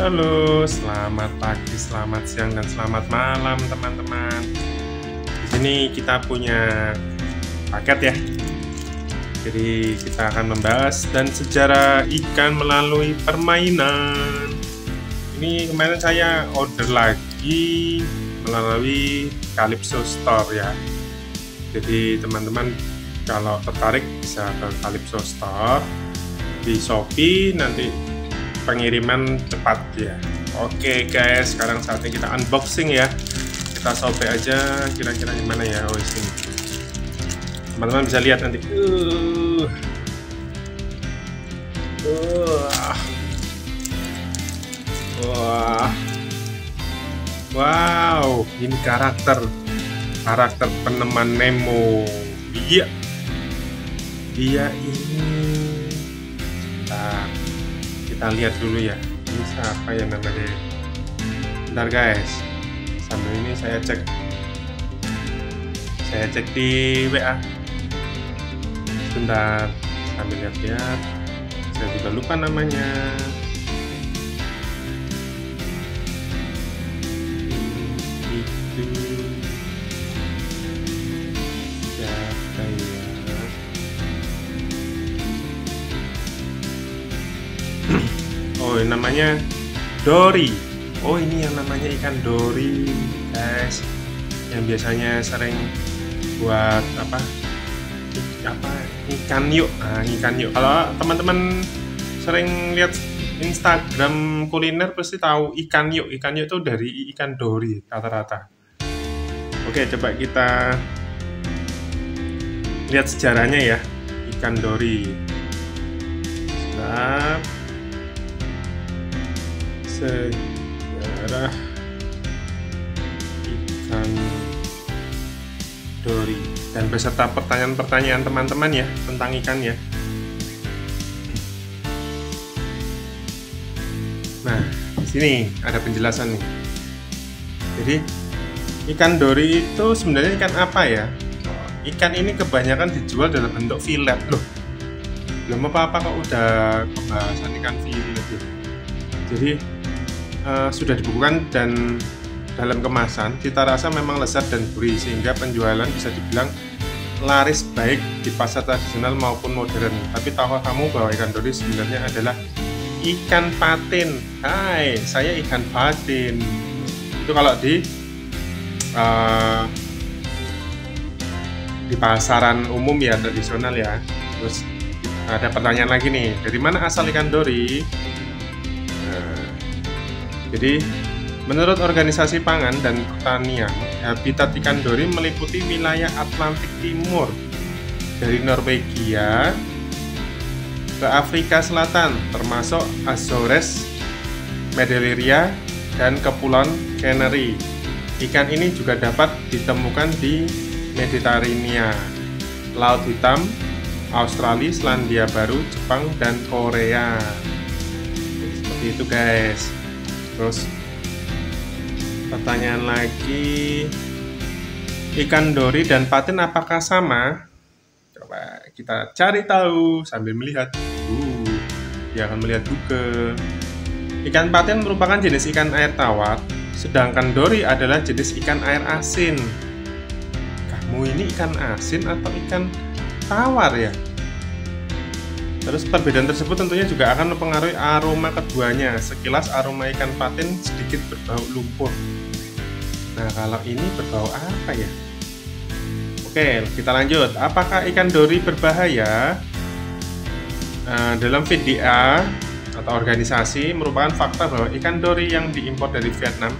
Halo, selamat pagi, selamat siang, dan selamat malam teman-teman. Di sini kita punya paket ya. Jadi kita akan membahas dan sejarah ikan melalui permainan. Ini kemarin saya order lagi melalui Calypso Store ya. Jadi teman-teman kalau tertarik bisa ke Calypso Store di Shopee, nanti pengiriman cepat ya. Oke guys, sekarang saatnya kita unboxing ya. Kita sobek aja kira-kira gimana ya. Oh sini, teman-teman bisa lihat nanti. Wah, wow, ini karakter peneman Nemo. Iya, dia ini. Kita lihat dulu ya, ini siapa ya namanya. Bentar guys, sambil ini saya cek di WA. Sebentar, sambil lihat-lihat. Saya juga lupa namanya. Itu siapa ya? Oh, namanya Dory. Oh, ini yang namanya ikan Dory, guys. Yang biasanya sering buat apa? Ikan yuk. Nah, ikan yuk. Kalau teman-teman sering lihat Instagram kuliner pasti tahu ikan yuk. Ikan yuk itu dari ikan Dory rata-rata. Oke, coba kita lihat sejarahnya ya, ikan Dory. Sebentar. Sejarah ikan Dory dan beserta pertanyaan-pertanyaan teman-teman ya tentang ikan ya. Nah, di sini ada penjelasan nih. Jadi ikan Dory itu sebenarnya ikan apa ya? Ikan ini kebanyakan dijual dalam bentuk fillet loh. Belum apa-apa kok udah pembahasan ikan fillet ya. Jadi sudah dibukukan dan dalam kemasan cita rasa memang lezat dan gurih sehingga penjualan bisa dibilang laris baik di pasar tradisional maupun modern. Tapi tahukah kamu bahwa ikan Dory sebenarnya adalah ikan patin? Hai, saya ikan patin. Itu kalau di pasaran umum ya, tradisional ya. Terus ada pertanyaan lagi nih, dari mana asal ikan Dory? Jadi, menurut Organisasi Pangan dan Pertanian, habitat ikan Dory meliputi wilayah Atlantik Timur, dari Norwegia ke Afrika Selatan, termasuk Azores, Medelleria, dan Kepulauan Canary. Ikan ini juga dapat ditemukan di Mediterania, Laut Hitam, Australia, Selandia Baru, Jepang, dan Korea. Seperti itu guys. Terus pertanyaan lagi, ikan Dory dan patin apakah sama? Coba kita cari tahu sambil melihat. Dia akan melihat juga. Ikan patin merupakan jenis ikan air tawar, sedangkan Dory adalah jenis ikan air asin. Kamu ini ikan asin atau ikan tawar ya? Terus perbedaan tersebut tentunya juga akan mempengaruhi aroma keduanya. Sekilas aroma ikan patin sedikit berbau lumpur. Nah, kalau ini berbau apa ya? Oke, kita lanjut. Apakah ikan Dory berbahaya? Dalam VDA atau organisasi merupakan fakta bahwa ikan Dory yang diimpor dari Vietnam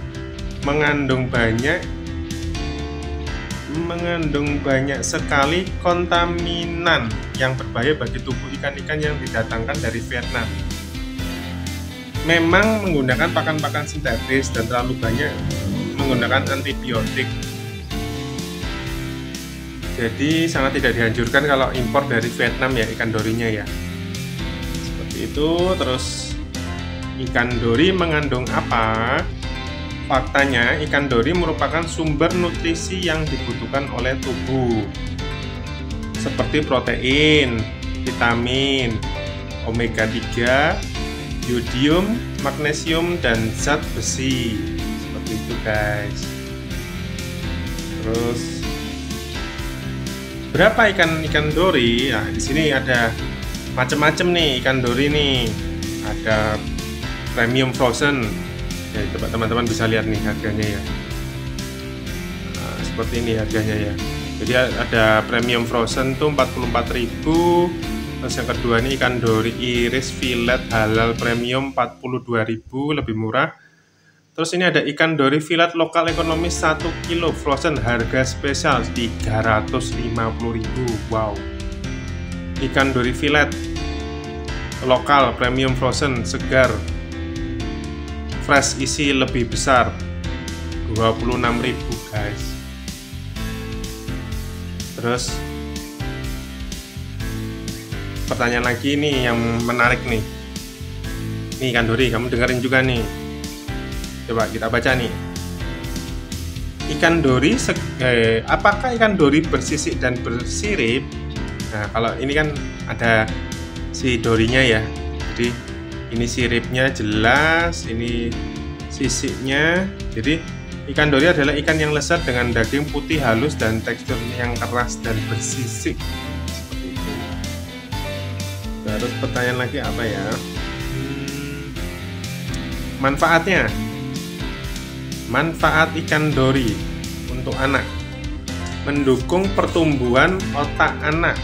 mengandung banyak sekali kontaminan yang berbahaya bagi tubuh ikan-ikan yang didatangkan dari Vietnam. Memang menggunakan pakan-pakan sintetis dan terlalu banyak menggunakan antibiotik. Jadi sangat tidak dianjurkan kalau impor dari Vietnam ya ikan Dory-nya ya. Seperti itu. Terus ikan Dory mengandung apa? Faktanya, ikan Dory merupakan sumber nutrisi yang dibutuhkan oleh tubuh, seperti protein, vitamin, omega 3, yodium, magnesium, dan zat besi. Seperti itu guys. Terus berapa ikan dori? Nah, di sini ada macam-macam nih ikan dori nih. Ada premium frozen. Ya, coba teman-teman bisa lihat nih harganya ya. Nah, seperti ini harganya ya. Jadi ada premium frozen tuh 44.000. Terus yang kedua ini ikan dori iris fillet halal premium 42.000, lebih murah. Terus ini ada ikan dori fillet lokal ekonomis 1 kilo frozen harga spesial 350.000. Wow. Ikan dori fillet lokal premium frozen segar fresh isi lebih besar 26.000 guys. Terus pertanyaan lagi nih yang menarik nih. Nih ikan dori, kamu dengerin juga nih. Coba kita baca nih. Ikan dori apakah ikan dori bersisik dan bersirip? Nah, kalau ini kan ada si dorinya ya. Jadi ini siripnya jelas, ini sisiknya. Jadi ikan dori adalah ikan yang lezat dengan daging putih halus dan teksturnya yang keras dan bersisik. Seperti itu. Terus pertanyaan lagi apa ya? Manfaatnya. Manfaat ikan dori untuk anak: mendukung pertumbuhan otak anak,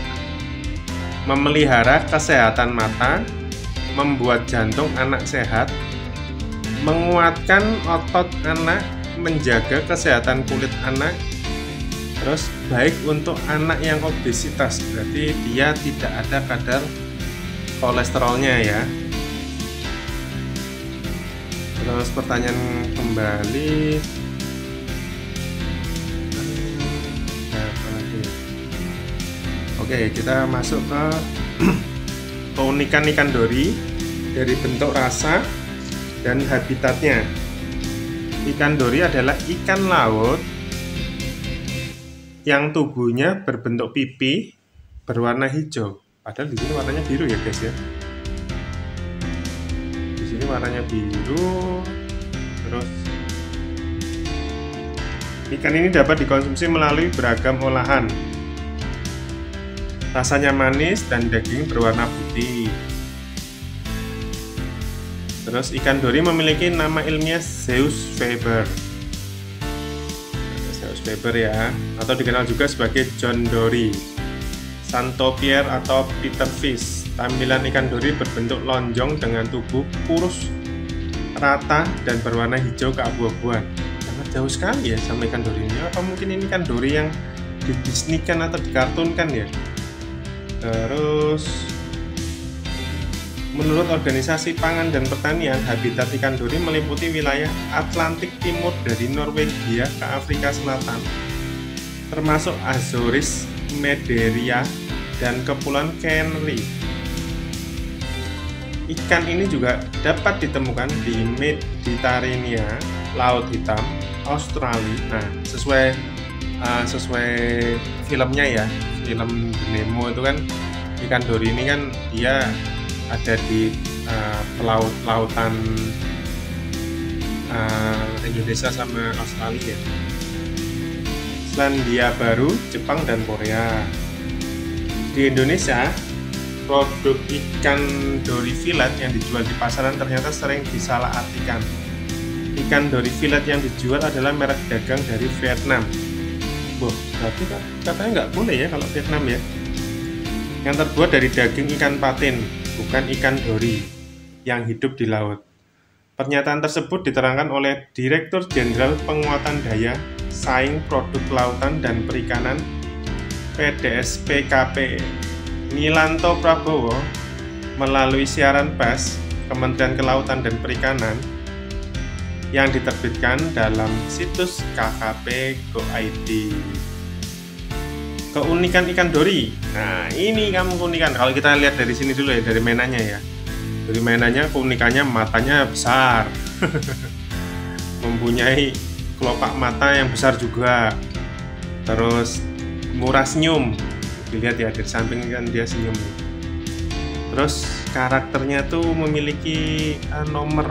memelihara kesehatan mata, membuat jantung anak sehat, menguatkan otot anak, menjaga kesehatan kulit anak. Terus baik untuk anak yang obesitas, berarti dia tidak ada kadar kolesterolnya ya. Terus pertanyaan kembali, oke, kita masuk ke keunikan ikan dori dari bentuk, rasa, dan habitatnya. Ikan dori adalah ikan laut yang tubuhnya berbentuk pipi berwarna hijau. Padahal di sini warnanya biru ya guys ya. Di sini warnanya biru. Terus ikan ini dapat dikonsumsi melalui beragam olahan. Rasanya manis dan daging berwarna putih. Terus ikan dori memiliki nama ilmiah Zeus Faber. Zeus Faber ya, atau dikenal juga sebagai John Dory, Santo Pierre atau Peter Fish. Tampilan ikan dori berbentuk lonjong dengan tubuh kurus, rata, dan berwarna hijau keabu-abuan. Sangat jauh sekali ya sama ikan dori ini. Apa mungkin ini ikan dori yang didisneykan atau dikartunkan ya? Terus menurut Organisasi Pangan dan Pertanian, habitat ikan dori meliputi wilayah Atlantik Timur dari Norwegia ke Afrika Selatan, termasuk Azores, Madeira, dan Kepulauan Canary. Ikan ini juga dapat ditemukan di Mediterania, Laut Hitam, Australia. Nah, sesuai filmnya ya, film Nemo itu kan ikan dori ini kan dia ada di lautan Indonesia sama Australia. Selandia Baru, Jepang, dan Korea. Di Indonesia, produk ikan dori fillet yang dijual di pasaran ternyata sering disalahartikan. Ikan dori fillet yang dijual adalah merek dagang dari Vietnam. Boh, berarti katanya nggak boleh ya kalau Vietnam ya. Yang terbuat dari daging ikan patin, bukan ikan dori yang hidup di laut. Pernyataan tersebut diterangkan oleh Direktur Jenderal Penguatan Daya Saing Produk Kelautan dan Perikanan PDSPKP Nilanto Prabowo melalui siaran pers Kementerian Kelautan dan Perikanan yang diterbitkan dalam situs kkp.go.id. Keunikan ikan dori. Nah, ini kamu keunikan. Kalau kita lihat dari sini dulu ya, dari mainannya ya. Dari mainannya, keunikannya matanya besar. Mempunyai kelopak mata yang besar juga. Terus murah senyum. Dilihat ya dari samping kan dia senyum. Terus karakternya tuh memiliki nomor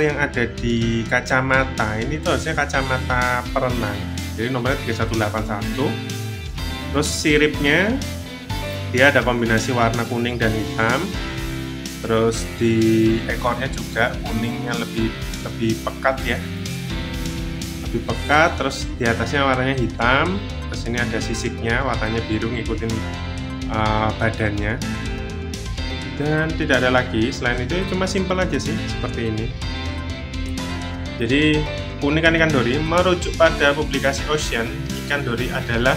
yang ada di kacamata. Ini tuh harusnya kacamata perenang, jadi nomornya 3181. Terus siripnya dia ada kombinasi warna kuning dan hitam. Terus di ekornya juga kuningnya lebih pekat ya, lebih pekat. Terus di atasnya warnanya hitam. Terus ini ada sisiknya warnanya biru ngikutin badannya. Dan tidak ada lagi selain itu, cuma simpel aja sih seperti ini. Jadi keunikan ikan dori merujuk pada publikasi Ocean, ikan dori adalah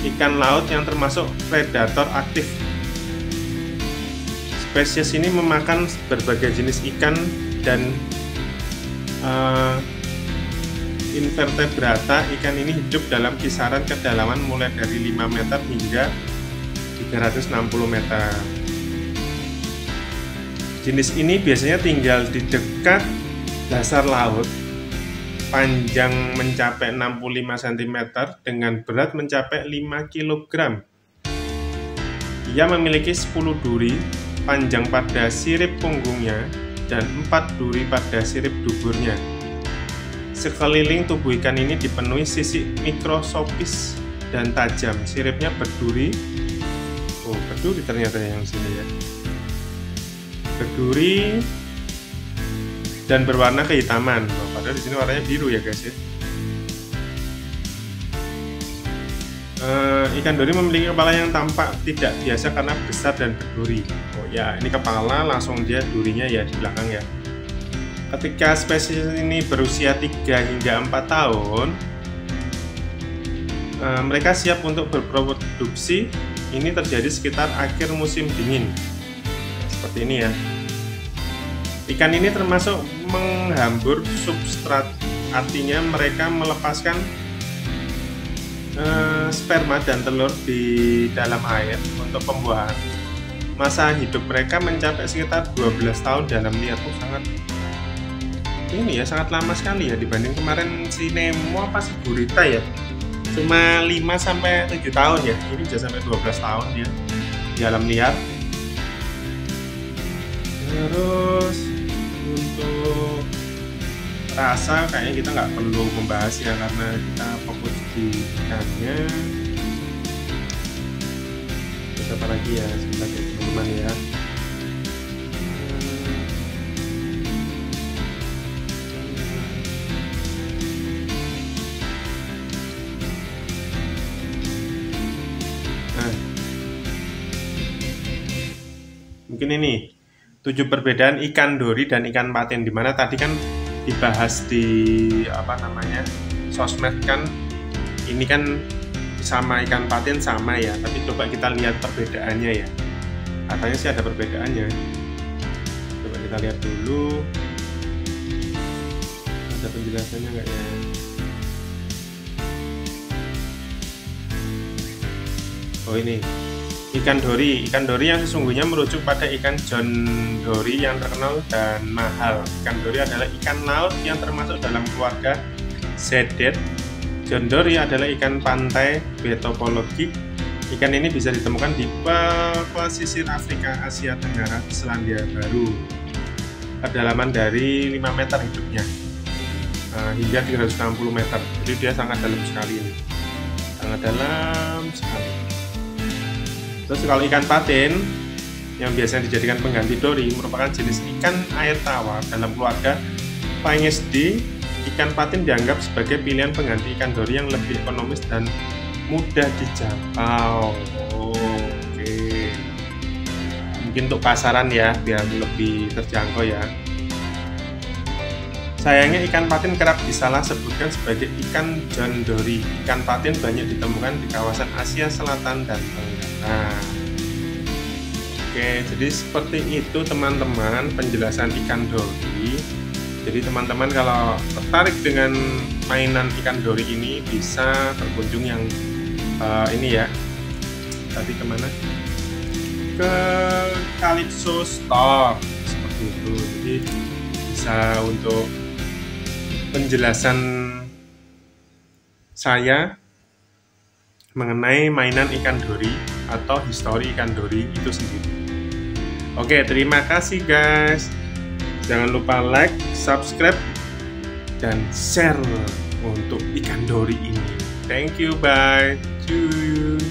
ikan laut yang termasuk predator aktif. Spesies ini memakan berbagai jenis ikan dan invertebrata. Ikan ini hidup dalam kisaran kedalaman mulai dari 5 meter hingga 360 meter. Jenis ini biasanya tinggal di dekat dasar laut, panjang mencapai 65 cm dengan berat mencapai 5 kg. Ia memiliki 10 duri panjang pada sirip punggungnya dan 4 duri pada sirip duburnya. Sekeliling tubuh ikan ini dipenuhi sisik mikroskopis dan tajam. Siripnya berduri. Oh, berduri ternyata yang sini ya. Berduri dan berwarna kehitaman. Oh, padahal di sini warnanya biru ya guys ya. Ikan dori memiliki kepala yang tampak tidak biasa karena besar dan berduri. Oh ya, ini kepala langsung dia durinya ya di belakang ya. Ketika spesies ini berusia 3 hingga 4 tahun, mereka siap untuk berreproduksi. Ini terjadi sekitar akhir musim dingin. Seperti ini ya. Ikan ini termasuk menghambur substrat, artinya mereka melepaskan sperma dan telur di dalam air untuk pembuahan. Masa hidup mereka mencapai sekitar 12 tahun dalam liar. Sangat ini ya, sangat lama sekali ya dibanding kemarin si Nemo apa si Gurita ya. Cuma 5-7 tahun ya. Ini bisa sampai 12 tahun ya di alam liar. Terus untuk rasa kayaknya kita nggak perlu membahas ya, karena kita fokus di ikannya. Terus apa lagi ya, sebentar ya teman-teman ya. Nah, mungkin ini 7 perbedaan ikan dori dan ikan patin, dimana tadi kan dibahas di sosmed kan, ini kan sama ikan patin sama ya, tapi coba kita lihat perbedaannya ya. Katanya sih ada perbedaannya. Coba kita lihat dulu, ada penjelasannya nggak ya? Oh ini ikan dori yang sesungguhnya merujuk pada ikan John Dory yang terkenal dan mahal. Ikan dori adalah ikan laut yang termasuk dalam keluarga Zedid. John Dory adalah ikan pantai betopologi. Ikan ini bisa ditemukan di pesisir Afrika, Asia Tenggara, Selandia Baru. Kedalaman dari 5 meter hidupnya hingga 360 meter. Jadi dia sangat dalam sekali ini. Sangat dalam sekali. Terus kalau ikan patin yang biasanya dijadikan pengganti dori merupakan jenis ikan air tawar dalam keluarga Phaeacidae. Ikan patin dianggap sebagai pilihan pengganti ikan dori yang lebih ekonomis dan mudah dijangkau. Oke. Mungkin untuk pasaran ya, biar lebih terjangkau ya. Sayangnya ikan patin kerap disalah sebutkan sebagai ikan John Dory. Ikan patin banyak ditemukan di kawasan Asia Selatan dan Tenggara. Oke, jadi seperti itu teman-teman penjelasan ikan dori. Jadi teman-teman kalau tertarik dengan mainan ikan dori ini bisa berkunjung yang ini ya. Tadi kemana? Ke Calypso Store seperti itu. Jadi bisa untuk penjelasan saya mengenai mainan ikan dori atau histori ikan dori itu sendiri. Oke, terima kasih guys. Jangan lupa like, subscribe, dan share untuk ikan dori ini. Thank you, bye. Cuy.